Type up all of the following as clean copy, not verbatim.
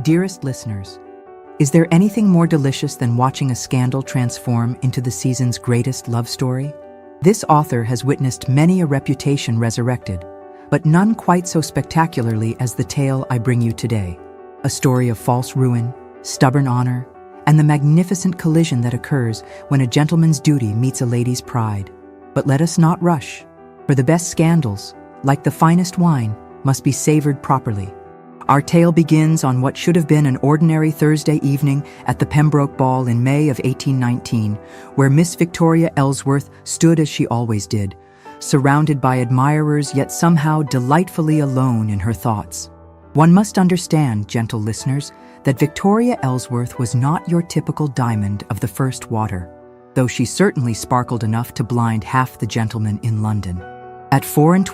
Dearest listeners, is there anything more delicious than watching a scandal transform into the season's greatest love story? This author has witnessed many a reputation resurrected, but none quite so spectacularly as the tale I bring you today. A story of false ruin, stubborn honor, and the magnificent collision that occurs when a gentleman's duty meets a lady's pride. But let us not rush, for the best scandals, like the finest wine, must be savored properly. Our tale begins on what should have been an ordinary Thursday evening at the Pembroke Ball in May of 1819, where Miss Victoria Ellsworth stood as she always did, surrounded by admirers yet somehow delightfully alone in her thoughts. One must understand, gentle listeners, that Victoria Ellsworth was not your typical diamond of the first water, though she certainly sparkled enough to blind half the gentlemen in London. At 24,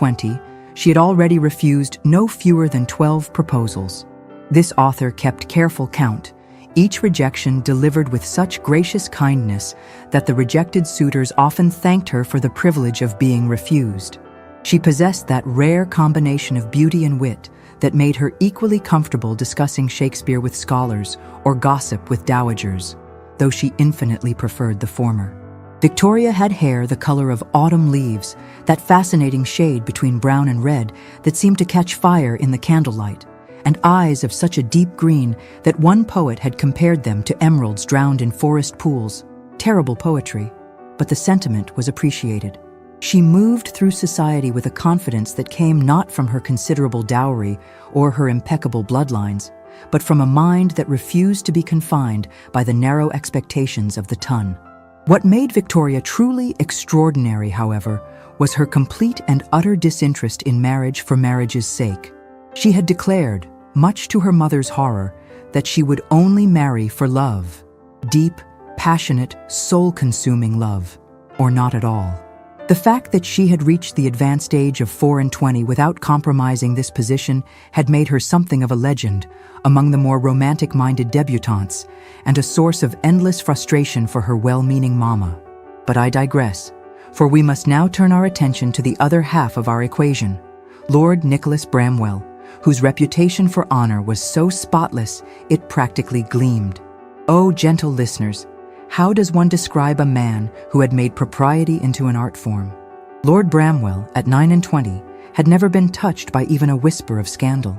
she had already refused no fewer than 12 proposals. This author kept careful count, each rejection delivered with such gracious kindness that the rejected suitors often thanked her for the privilege of being refused. She possessed that rare combination of beauty and wit that made her equally comfortable discussing Shakespeare with scholars or gossip with dowagers, though she infinitely preferred the former. Victoria had hair the color of autumn leaves, that fascinating shade between brown and red that seemed to catch fire in the candlelight, and eyes of such a deep green that one poet had compared them to emeralds drowned in forest pools. Terrible poetry, but the sentiment was appreciated. She moved through society with a confidence that came not from her considerable dowry or her impeccable bloodlines, but from a mind that refused to be confined by the narrow expectations of the ton. What made Victoria truly extraordinary, however, was her complete and utter disinterest in marriage for marriage's sake. She had declared, much to her mother's horror, that she would only marry for love. Deep, passionate, soul-consuming love, or not at all. The fact that she had reached the advanced age of 24 without compromising this position had made her something of a legend among the more romantic-minded debutantes and a source of endless frustration for her well-meaning mama. But I digress, for we must now turn our attention to the other half of our equation, Lord Nicholas Bramwell, whose reputation for honor was so spotless it practically gleamed. Oh, gentle listeners, how does one describe a man who had made propriety into an art form? Lord Bramwell, at 29, had never been touched by even a whisper of scandal.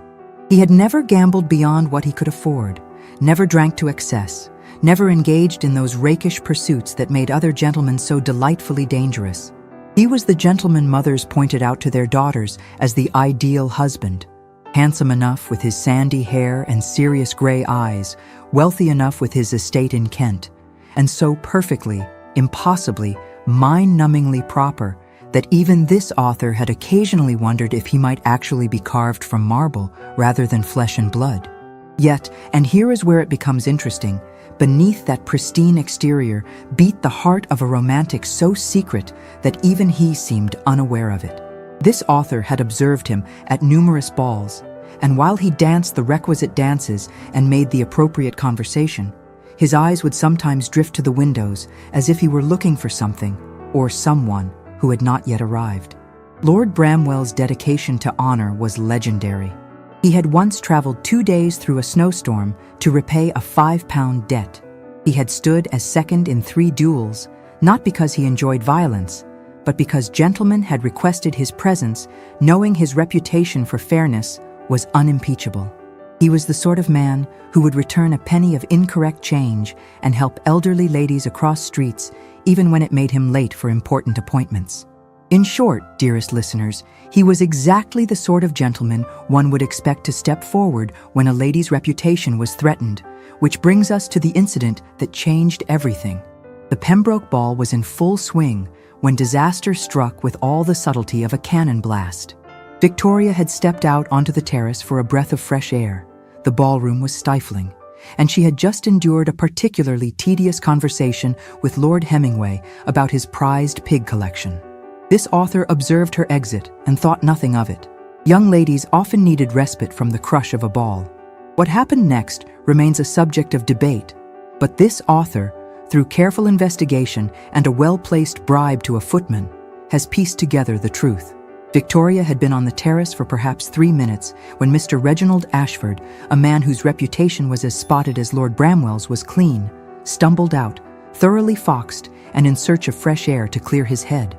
He had never gambled beyond what he could afford, never drank to excess, never engaged in those rakish pursuits that made other gentlemen so delightfully dangerous. He was the gentleman mothers pointed out to their daughters as the ideal husband, handsome enough with his sandy hair and serious gray eyes, wealthy enough with his estate in Kent, and so perfectly, impossibly, mind-numbingly proper that even this author had occasionally wondered if he might actually be carved from marble rather than flesh and blood. Yet, and here is where it becomes interesting, beneath that pristine exterior beat the heart of a romantic so secret that even he seemed unaware of it. This author had observed him at numerous balls, and while he danced the requisite dances and made the appropriate conversation, his eyes would sometimes drift to the windows as if he were looking for something or someone who had not yet arrived. Lord Bramwell's dedication to honor was legendary. He had once traveled 2 days through a snowstorm to repay a £5 debt. He had stood as second in 3 duels, not because he enjoyed violence, but because gentlemen had requested his presence, knowing his reputation for fairness was unimpeachable. He was the sort of man who would return a penny of incorrect change and help elderly ladies across streets even when it made him late for important appointments. In short, dearest listeners, he was exactly the sort of gentleman one would expect to step forward when a lady's reputation was threatened, which brings us to the incident that changed everything. The Pembroke Ball was in full swing when disaster struck with all the subtlety of a cannon blast. Victoria had stepped out onto the terrace for a breath of fresh air. The ballroom was stifling, and she had just endured a particularly tedious conversation with Lord Hemingway about his prized pig collection. This author observed her exit and thought nothing of it. Young ladies often needed respite from the crush of a ball. What happened next remains a subject of debate, but this author, through careful investigation and a well-placed bribe to a footman, has pieced together the truth. Victoria had been on the terrace for perhaps 3 minutes when Mr. Reginald Ashford, a man whose reputation was as spotted as Lord Bramwell's was clean, stumbled out, thoroughly foxed and in search of fresh air to clear his head.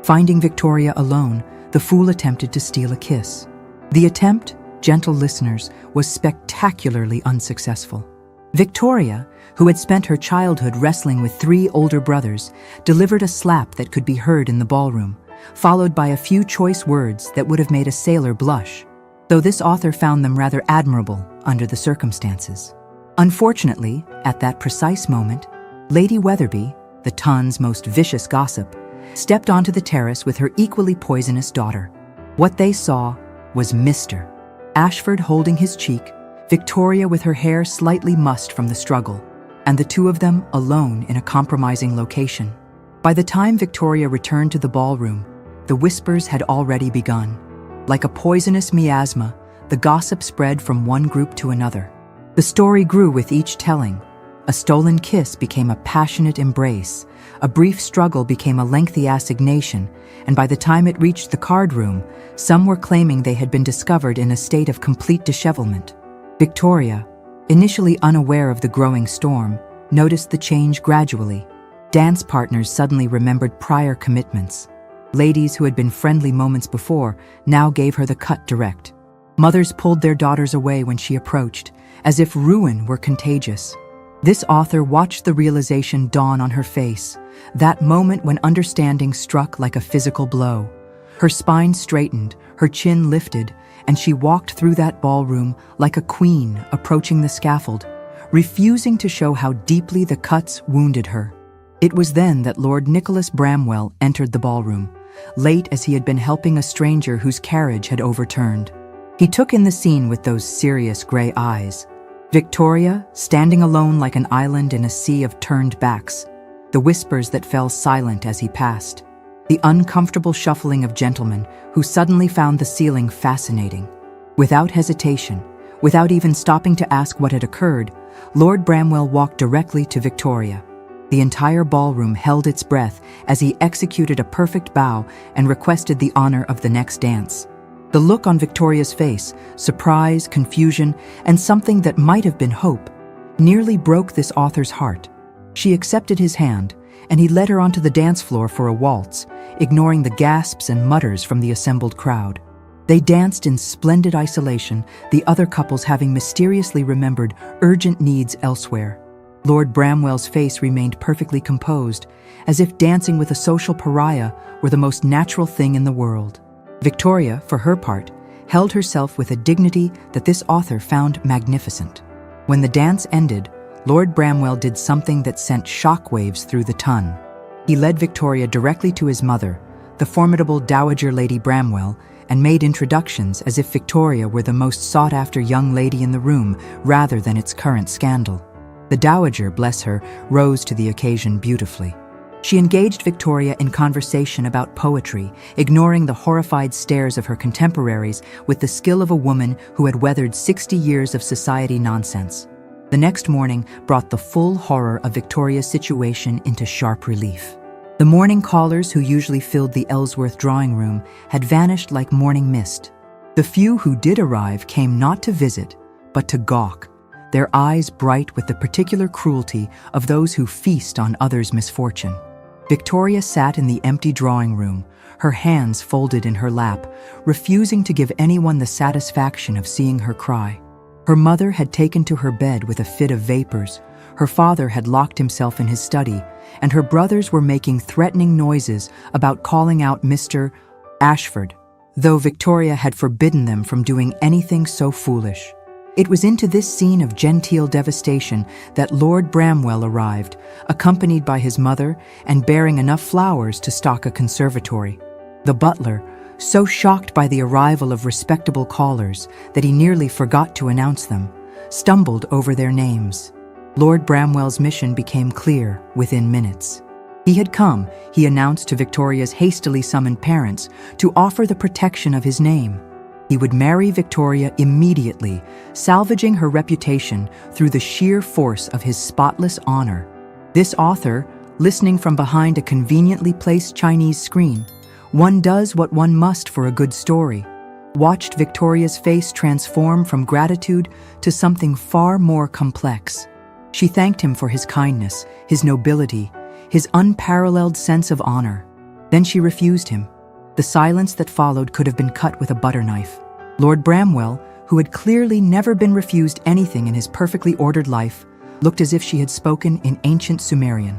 Finding Victoria alone, the fool attempted to steal a kiss. The attempt, gentle listeners, was spectacularly unsuccessful. Victoria, who had spent her childhood wrestling with 3 older brothers, delivered a slap that could be heard in the ballroom, followed by a few choice words that would have made a sailor blush, though this author found them rather admirable under the circumstances. Unfortunately, at that precise moment, Lady Weatherby, the ton's most vicious gossip, stepped onto the terrace with her equally poisonous daughter. What they saw was Mr. Ashford holding his cheek, Victoria with her hair slightly mussed from the struggle, and the two of them alone in a compromising location. By the time Victoria returned to the ballroom, the whispers had already begun. Like a poisonous miasma, the gossip spread from one group to another. The story grew with each telling. A stolen kiss became a passionate embrace, a brief struggle became a lengthy assignation, and by the time it reached the card room, some were claiming they had been discovered in a state of complete dishevelment. Victoria, initially unaware of the growing storm, noticed the change gradually. Dance partners suddenly remembered prior commitments. Ladies who had been friendly moments before now gave her the cut direct. Mothers pulled their daughters away when she approached, as if ruin were contagious. This author watched the realization dawn on her face, that moment when understanding struck like a physical blow. Her spine straightened, her chin lifted, and she walked through that ballroom like a queen approaching the scaffold, refusing to show how deeply the cuts wounded her. It was then that Lord Nicholas Bramwell entered the ballroom, late as he had been helping a stranger whose carriage had overturned. He took in the scene with those serious gray eyes. Victoria, standing alone like an island in a sea of turned backs, the whispers that fell silent as he passed, the uncomfortable shuffling of gentlemen who suddenly found the ceiling fascinating. Without hesitation, without even stopping to ask what had occurred, Lord Bramwell walked directly to Victoria. The entire ballroom held its breath as he executed a perfect bow and requested the honor of the next dance. The look on Victoria's face, surprise, confusion, and something that might have been hope, nearly broke this author's heart. She accepted his hand, and he led her onto the dance floor for a waltz, ignoring the gasps and mutters from the assembled crowd. They danced in splendid isolation, the other couples having mysteriously remembered urgent needs elsewhere. Lord Bramwell's face remained perfectly composed, as if dancing with a social pariah were the most natural thing in the world. Victoria, for her part, held herself with a dignity that this author found magnificent. When the dance ended, Lord Bramwell did something that sent shockwaves through the ton. He led Victoria directly to his mother, the formidable Dowager Lady Bramwell, and made introductions as if Victoria were the most sought-after young lady in the room rather than its current scandal. The Dowager, bless her, rose to the occasion beautifully. She engaged Victoria in conversation about poetry, ignoring the horrified stares of her contemporaries with the skill of a woman who had weathered 60 years of society nonsense. The next morning brought the full horror of Victoria's situation into sharp relief. The morning callers who usually filled the Ellsworth drawing room had vanished like morning mist. The few who did arrive came not to visit, but to gawk, their eyes bright with the particular cruelty of those who feast on others' misfortune. Victoria sat in the empty drawing room, her hands folded in her lap, refusing to give anyone the satisfaction of seeing her cry. Her mother had taken to her bed with a fit of vapors, her father had locked himself in his study, and her brothers were making threatening noises about calling out Mr. Ashford, though Victoria had forbidden them from doing anything so foolish. It was into this scene of genteel devastation that Lord Bramwell arrived, accompanied by his mother and bearing enough flowers to stock a conservatory. The butler, so shocked by the arrival of respectable callers that he nearly forgot to announce them, stumbled over their names. Lord Bramwell's mission became clear within minutes. He had come, he announced to Victoria's hastily summoned parents, to offer the protection of his name. He would marry Victoria immediately, salvaging her reputation through the sheer force of his spotless honor. This author, listening from behind a conveniently placed Chinese screen, One does what one must for a good story, watched Victoria's face transform from gratitude to something far more complex. She thanked him for his kindness, his nobility, his unparalleled sense of honor. Then she refused him. The silence that followed could have been cut with a butter knife. Lord Bramwell, who had clearly never been refused anything in his perfectly ordered life, looked as if she had spoken in ancient Sumerian.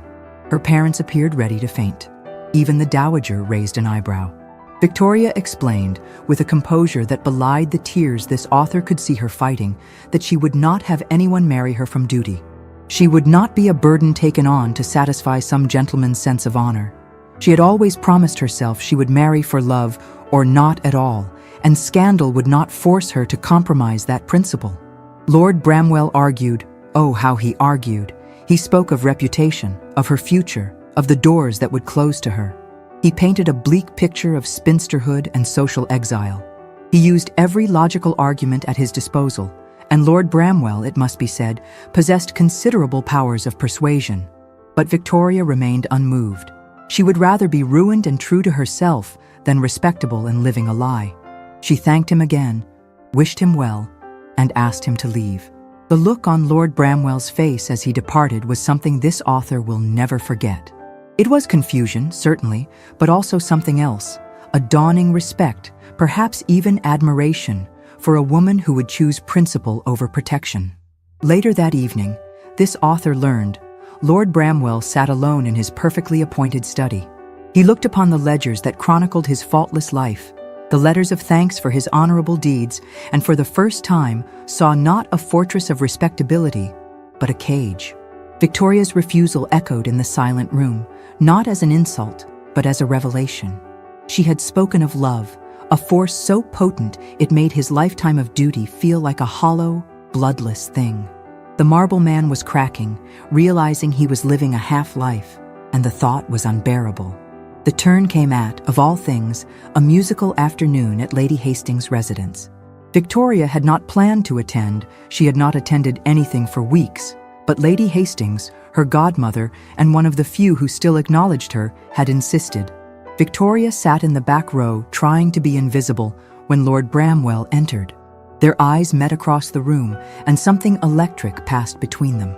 Her parents appeared ready to faint. Even the dowager raised an eyebrow. Victoria explained, with a composure that belied the tears this author could see her fighting, that she would not have anyone marry her from duty. She would not be a burden taken on to satisfy some gentleman's sense of honor. She had always promised herself she would marry for love or not at all, and scandal would not force her to compromise that principle. Lord Bramwell argued. Oh, how he argued. He spoke of reputation, of her future, of the doors that would close to her. He painted a bleak picture of spinsterhood and social exile. He used every logical argument at his disposal, and Lord Bramwell, it must be said, possessed considerable powers of persuasion. But Victoria remained unmoved. She would rather be ruined and true to herself than respectable and living a lie. She thanked him again, wished him well, and asked him to leave. The look on Lord Bramwell's face as he departed was something this author will never forget. It was confusion, certainly, but also something else, a dawning respect, perhaps even admiration, for a woman who would choose principle over protection. Later that evening, this author learned, Lord Bramwell sat alone in his perfectly appointed study. He looked upon the ledgers that chronicled his faultless life, the letters of thanks for his honorable deeds, and for the first time saw not a fortress of respectability, but a cage. Victoria's refusal echoed in the silent room, not as an insult, but as a revelation. She had spoken of love, a force so potent it made his lifetime of duty feel like a hollow, bloodless thing. The marble man was cracking, realizing he was living a half-life, and the thought was unbearable. The turn came at, of all things, a musical afternoon at Lady Hastings' residence. Victoria had not planned to attend, she had not attended anything for weeks, but Lady Hastings, her godmother, and one of the few who still acknowledged her, had insisted. Victoria sat in the back row, trying to be invisible, when Lord Bramwell entered. Their eyes met across the room, and something electric passed between them.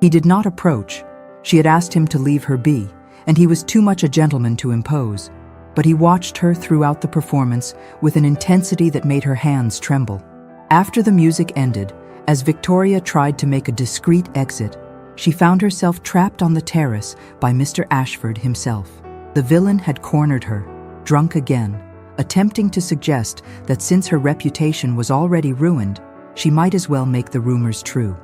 He did not approach. She had asked him to leave her be, and he was too much a gentleman to impose. But he watched her throughout the performance with an intensity that made her hands tremble. After the music ended, as Victoria tried to make a discreet exit, she found herself trapped on the terrace by Mr. Ashford himself. The villain had cornered her, drunk again, attempting to suggest that since her reputation was already ruined, she might as well make the rumors true.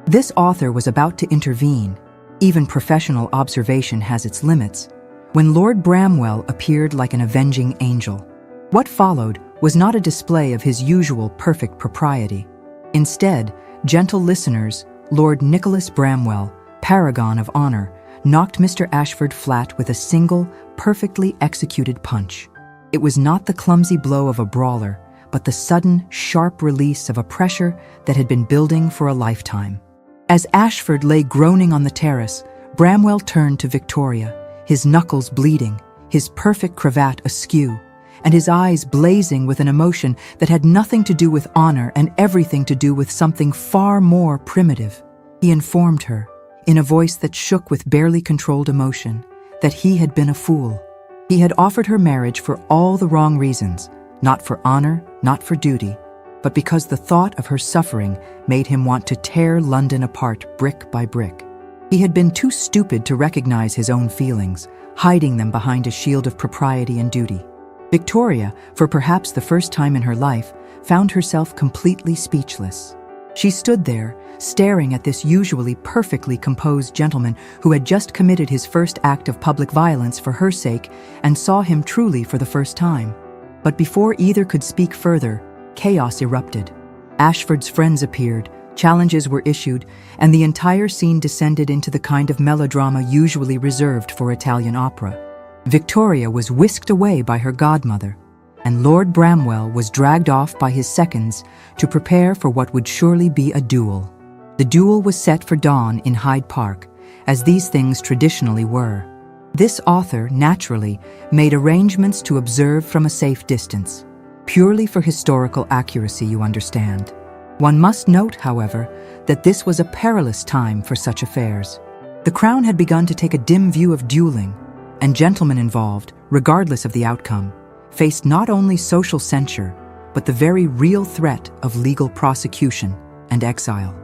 This author was about to intervene. Even professional observation has its limits, when Lord Bramwell appeared like an avenging angel. What followed was not a display of his usual perfect propriety. Instead, gentle listeners, Lord Nicholas Bramwell, paragon of honor, knocked Mr. Ashford flat with a single, perfectly executed punch. It was not the clumsy blow of a brawler, but the sudden, sharp release of a pressure that had been building for a lifetime. As Ashford lay groaning on the terrace, Bramwell turned to Victoria, his knuckles bleeding, his perfect cravat askew, and his eyes blazing with an emotion that had nothing to do with honor and everything to do with something far more primitive. He informed her, in a voice that shook with barely controlled emotion, that he had been a fool. He had offered her marriage for all the wrong reasons, not for honor, not for duty, but because the thought of her suffering made him want to tear London apart brick by brick. He had been too stupid to recognize his own feelings, hiding them behind a shield of propriety and duty. Victoria, for perhaps the first time in her life, found herself completely speechless. She stood there, staring at this usually perfectly composed gentleman who had just committed his first act of public violence for her sake and saw him truly for the first time. But before either could speak further, chaos erupted. Ashford's friends appeared, challenges were issued, and the entire scene descended into the kind of melodrama usually reserved for Italian opera. Victoria was whisked away by her godmother, and Lord Bramwell was dragged off by his seconds to prepare for what would surely be a duel. The duel was set for dawn in Hyde Park, as these things traditionally were. This author, naturally, made arrangements to observe from a safe distance, purely for historical accuracy, you understand. One must note, however, that this was a perilous time for such affairs. The crown had begun to take a dim view of dueling, and gentlemen involved, regardless of the outcome, faced not only social censure, but the very real threat of legal prosecution and exile.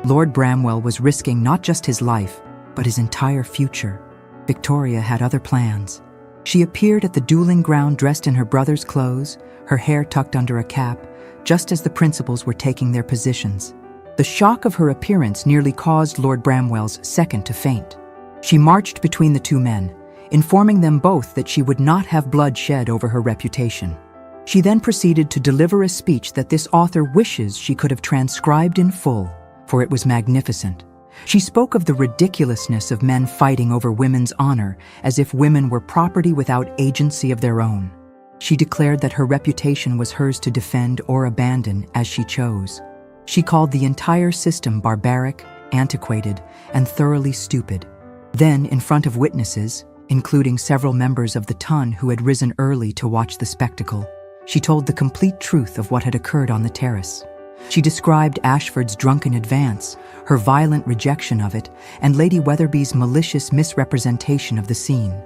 Lord Bramwell was risking not just his life, but his entire future. Victoria had other plans. She appeared at the dueling ground dressed in her brother's clothes, her hair tucked under a cap, just as the principals were taking their positions. The shock of her appearance nearly caused Lord Bramwell's second to faint. She marched between the two men, informing them both that she would not have blood shed over her reputation. She then proceeded to deliver a speech that this author wishes she could have transcribed in full, for it was magnificent. She spoke of the ridiculousness of men fighting over women's honor as if women were property without agency of their own. She declared that her reputation was hers to defend or abandon as she chose. She called the entire system barbaric, antiquated, and thoroughly stupid. Then, in front of witnesses, including several members of the ton who had risen early to watch the spectacle, she told the complete truth of what had occurred on the terrace. She described Ashford's drunken advance, her violent rejection of it, and Lady Weatherby's malicious misrepresentation of the scene.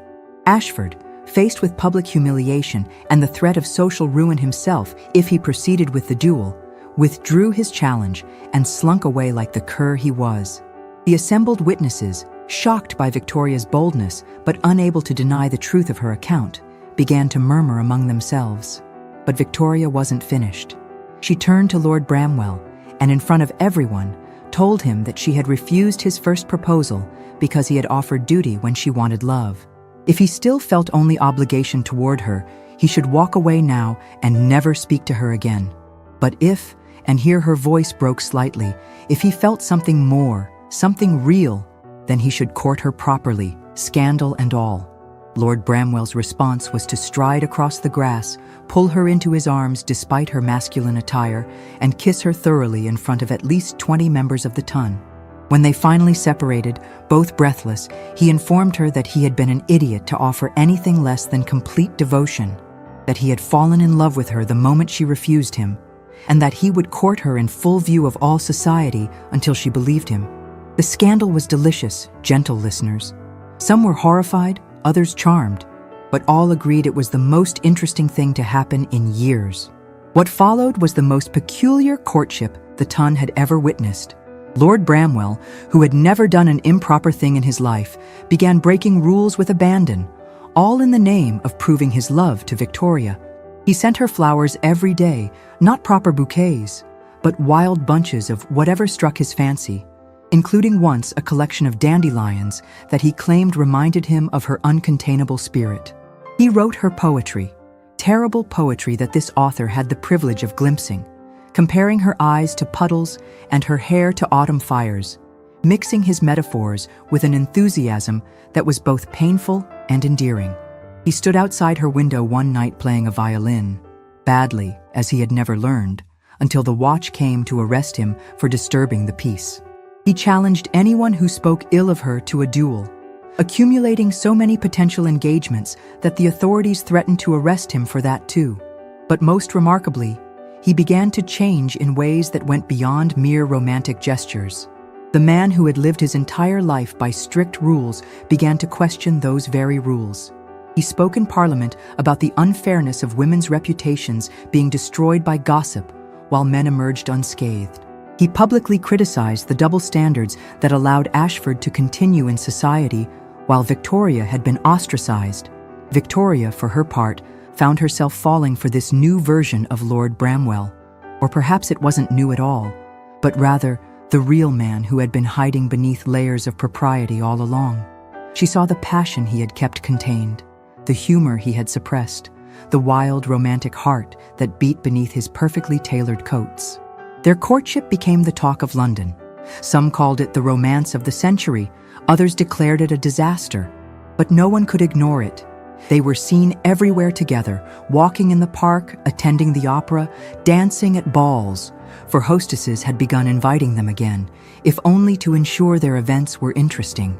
Ashford, faced with public humiliation and the threat of social ruin himself if he proceeded with the duel, withdrew his challenge and slunk away like the cur he was. The assembled witnesses, shocked by Victoria's boldness but unable to deny the truth of her account, began to murmur among themselves. But Victoria wasn't finished. She turned to Lord Bramwell and, in front of everyone, told him that she had refused his first proposal because he had offered duty when she wanted love. If he still felt only obligation toward her, he should walk away now and never speak to her again. But if, and here her voice broke slightly, if he felt something more, something real, then he should court her properly, scandal and all. Lord Bramwell's response was to stride across the grass, pull her into his arms despite her masculine attire, and kiss her thoroughly in front of at least 20 members of the ton. When they finally separated, both breathless, he informed her that he had been an idiot to offer anything less than complete devotion, that he had fallen in love with her the moment she refused him, and that he would court her in full view of all society until she believed him. The scandal was delicious, gentle listeners. Some were horrified, others charmed, but all agreed it was the most interesting thing to happen in years. What followed was the most peculiar courtship the ton had ever witnessed. Lord Bramwell, who had never done an improper thing in his life, began breaking rules with abandon, all in the name of proving his love to Victoria. He sent her flowers every day, not proper bouquets, but wild bunches of whatever struck his fancy, including once a collection of dandelions that he claimed reminded him of her uncontainable spirit. He wrote her poetry, terrible poetry that this author had the privilege of glimpsing, comparing her eyes to puddles and her hair to autumn fires, mixing his metaphors with an enthusiasm that was both painful and endearing. He stood outside her window one night playing a violin, badly, as he had never learned, until the watch came to arrest him for disturbing the peace. He challenged anyone who spoke ill of her to a duel, accumulating so many potential engagements that the authorities threatened to arrest him for that too. But most remarkably, he began to change in ways that went beyond mere romantic gestures. The man who had lived his entire life by strict rules began to question those very rules. He spoke in Parliament about the unfairness of women's reputations being destroyed by gossip, while men emerged unscathed. He publicly criticized the double standards that allowed Ashford to continue in society, while Victoria had been ostracized. Victoria, for her part, found herself falling for this new version of Lord Bramwell. Or perhaps it wasn't new at all, but rather the real man who had been hiding beneath layers of propriety all along. She saw the passion he had kept contained, the humor he had suppressed, the wild romantic heart that beat beneath his perfectly tailored coats. Their courtship became the talk of London. Some called it the romance of the century, others declared it a disaster. But no one could ignore it. They were seen everywhere together, walking in the park, attending the opera, dancing at balls, for hostesses had begun inviting them again, if only to ensure their events were interesting.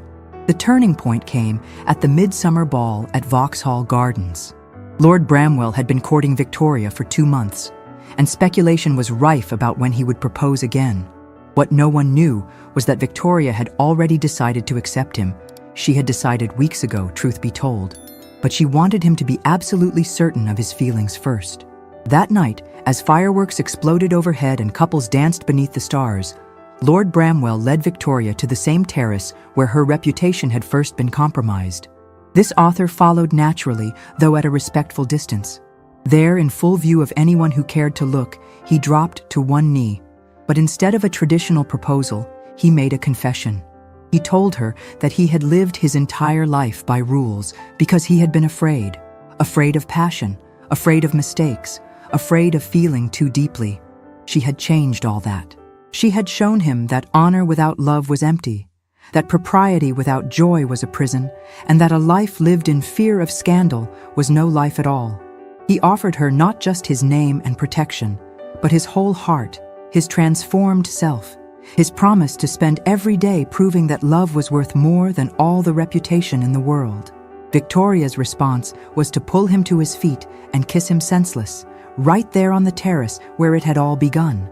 The turning point came at the midsummer ball at Vauxhall Gardens. Lord Bramwell had been courting Victoria for 2 months, and speculation was rife about when he would propose again. What no one knew was that Victoria had already decided to accept him. She had decided weeks ago, truth be told, but she wanted him to be absolutely certain of his feelings first. That night, as fireworks exploded overhead and couples danced beneath the stars, Lord Bramwell led Victoria to the same terrace where her reputation had first been compromised. This author followed naturally, though at a respectful distance. There, in full view of anyone who cared to look, he dropped to one knee. But instead of a traditional proposal, he made a confession. He told her that he had lived his entire life by rules because he had been afraid. Afraid of passion, afraid of mistakes, afraid of feeling too deeply. She had changed all that. She had shown him that honor without love was empty, that propriety without joy was a prison, and that a life lived in fear of scandal was no life at all. He offered her not just his name and protection, but his whole heart, his transformed self, his promise to spend every day proving that love was worth more than all the reputation in the world. Victoria's response was to pull him to his feet and kiss him senseless, right there on the terrace where it had all begun.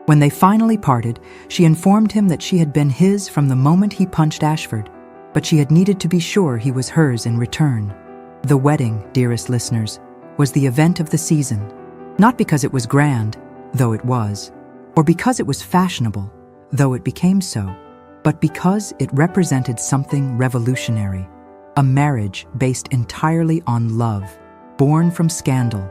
When they finally parted, she informed him that she had been his from the moment he punched Ashford, but she had needed to be sure he was hers in return. The wedding, dearest listeners, was the event of the season, not because it was grand, though it was, or because it was fashionable, though it became so, but because it represented something revolutionary, a marriage based entirely on love, born from scandal,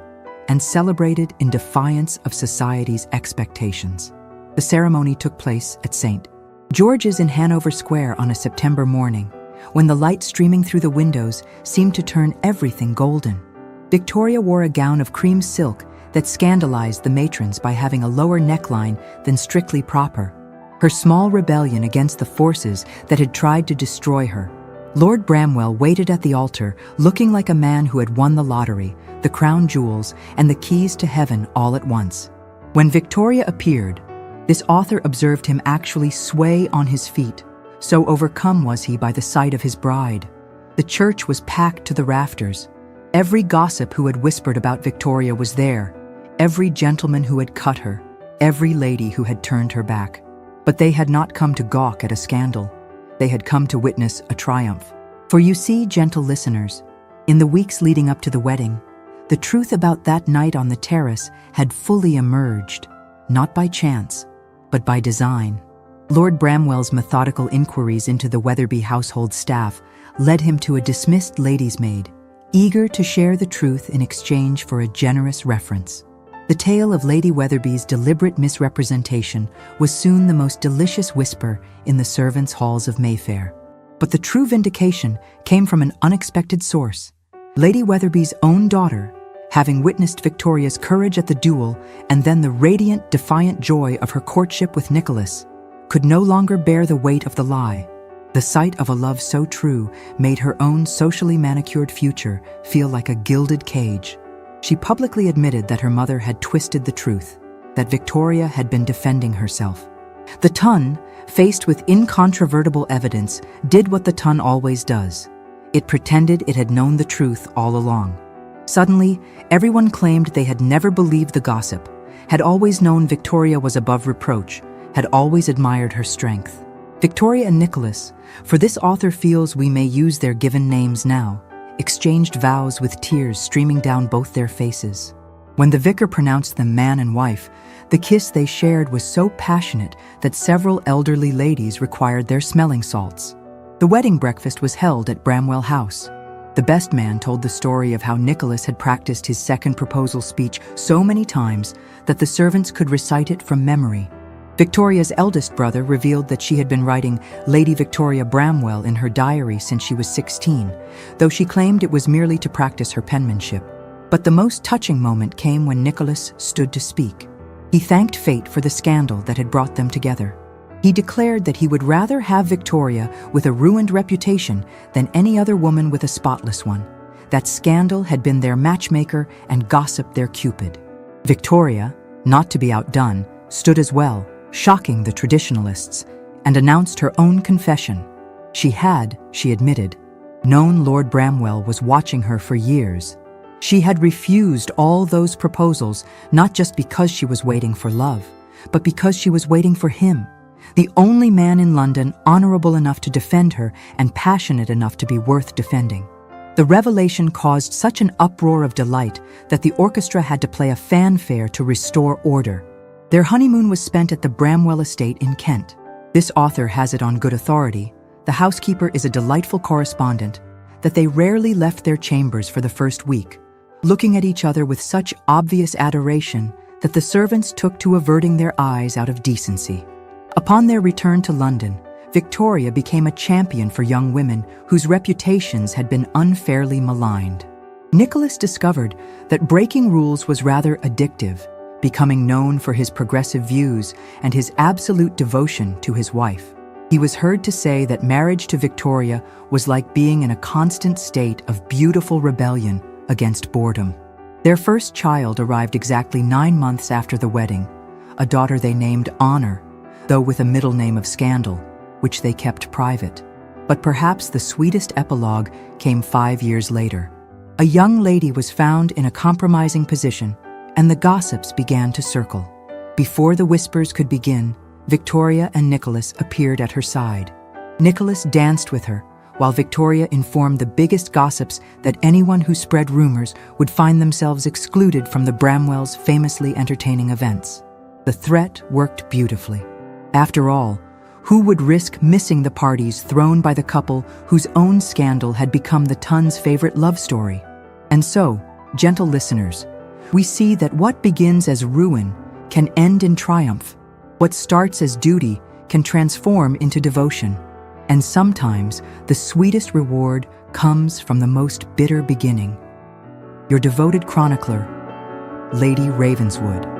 and celebrated in defiance of society's expectations. The ceremony took place at St. George's in Hanover Square on a September morning, when the light streaming through the windows seemed to turn everything golden. Victoria wore a gown of cream silk that scandalized the matrons by having a lower neckline than strictly proper, her small rebellion against the forces that had tried to destroy her. Lord Bramwell waited at the altar, looking like a man who had won the lottery, the crown jewels, and the keys to heaven all at once. When Victoria appeared, this author observed him actually sway on his feet, so overcome was he by the sight of his bride. The church was packed to the rafters. Every gossip who had whispered about Victoria was there, every gentleman who had cut her, every lady who had turned her back. But they had not come to gawk at a scandal. They had come to witness a triumph. For you see, gentle listeners, in the weeks leading up to the wedding, the truth about that night on the terrace had fully emerged, not by chance, but by design. Lord Bramwell's methodical inquiries into the Wetherby household staff led him to a dismissed lady's maid, eager to share the truth in exchange for a generous reference. The tale of Lady Wetherby's deliberate misrepresentation was soon the most delicious whisper in the servants' halls of Mayfair. But the true vindication came from an unexpected source. Lady Wetherby's own daughter, having witnessed Victoria's courage at the duel and then the radiant, defiant joy of her courtship with Nicholas, could no longer bear the weight of the lie. The sight of a love so true made her own socially manicured future feel like a gilded cage. She publicly admitted that her mother had twisted the truth, that Victoria had been defending herself. The Tun, faced with incontrovertible evidence, did what the Tun always does. It pretended it had known the truth all along. Suddenly, everyone claimed they had never believed the gossip, had always known Victoria was above reproach, had always admired her strength. Victoria and Nicholas, for this author feels we may use their given names now, exchanged vows with tears streaming down both their faces. When the vicar pronounced them man and wife, the kiss they shared was so passionate that several elderly ladies required their smelling salts. The wedding breakfast was held at Bramwell House. The best man told the story of how Nicholas had practiced his second proposal speech so many times that the servants could recite it from memory. Victoria's eldest brother revealed that she had been writing Lady Victoria Bramwell in her diary since she was 16, though she claimed it was merely to practice her penmanship. But the most touching moment came when Nicholas stood to speak. He thanked fate for the scandal that had brought them together. He declared that he would rather have Victoria with a ruined reputation than any other woman with a spotless one. That scandal had been their matchmaker and gossip their Cupid. Victoria, not to be outdone, stood as well, shocking the traditionalists, and announced her own confession. She admitted, known Lord Bramwell was watching her for years. She had refused all those proposals not just because she was waiting for love, but because she was waiting for him, the only man in London honorable enough to defend her and passionate enough to be worth defending. The revelation caused such an uproar of delight that the orchestra had to play a fanfare to restore order. Their honeymoon was spent at the Bramwell estate in Kent. This author has it on good authority, the housekeeper is a delightful correspondent, that they rarely left their chambers for the first week, looking at each other with such obvious adoration that the servants took to averting their eyes out of decency. Upon their return to London, Victoria became a champion for young women whose reputations had been unfairly maligned. Nicholas discovered that breaking rules was rather addictive, becoming known for his progressive views and his absolute devotion to his wife. He was heard to say that marriage to Victoria was like being in a constant state of beautiful rebellion against boredom. Their first child arrived exactly 9 months after the wedding, a daughter they named Honor, though with a middle name of Scandal, which they kept private. But perhaps the sweetest epilogue came 5 years later. A young lady was found in a compromising position, and the gossips began to circle. Before the whispers could begin, Victoria and Nicholas appeared at her side. Nicholas danced with her, while Victoria informed the biggest gossips that anyone who spread rumors would find themselves excluded from the Bramwells' famously entertaining events. The threat worked beautifully. After all, who would risk missing the parties thrown by the couple whose own scandal had become the Tun's favorite love story? And so, gentle listeners, we see that what begins as ruin can end in triumph. What starts as duty can transform into devotion. And sometimes the sweetest reward comes from the most bitter beginning. Your devoted chronicler, Lady Ravenswood.